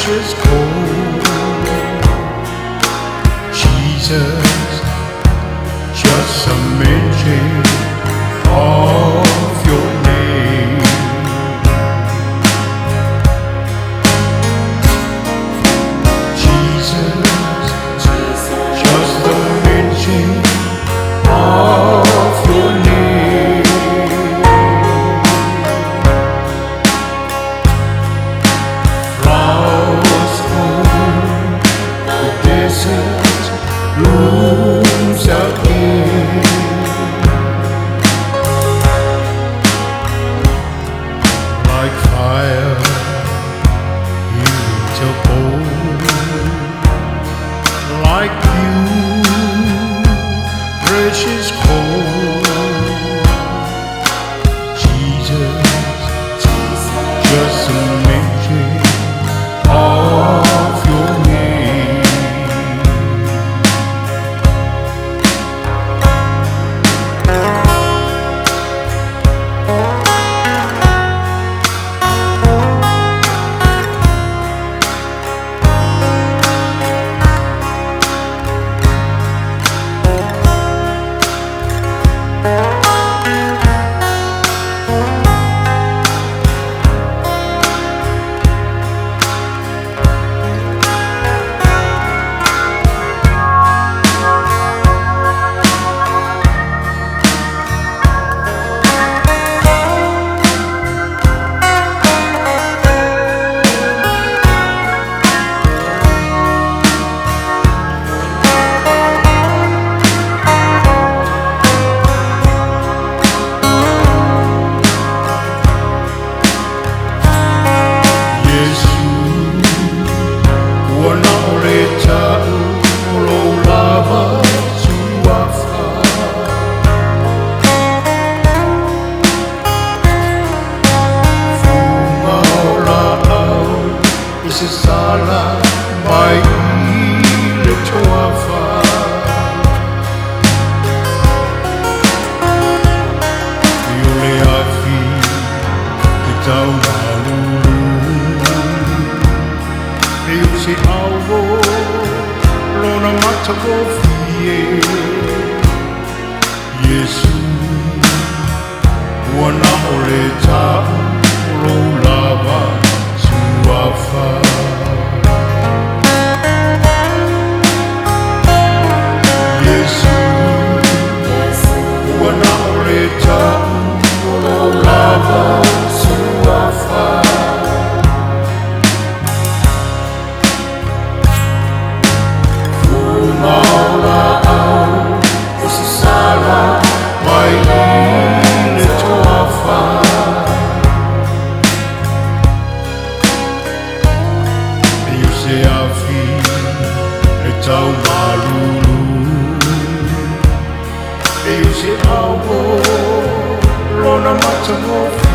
precious gold. Jesus, just a mention of your name. Jesus, just a mention of your name. Flowers on the desert blooms again. Like fire in the bowl, like dew, precious gold. Jesus, just a mention of your name. Sala mai le toafa Iole afi te tau malulu E usi auo lona mata ko fie Yesu wana ole tau lo lava suafa Tau malulu E usi auo lona mata mo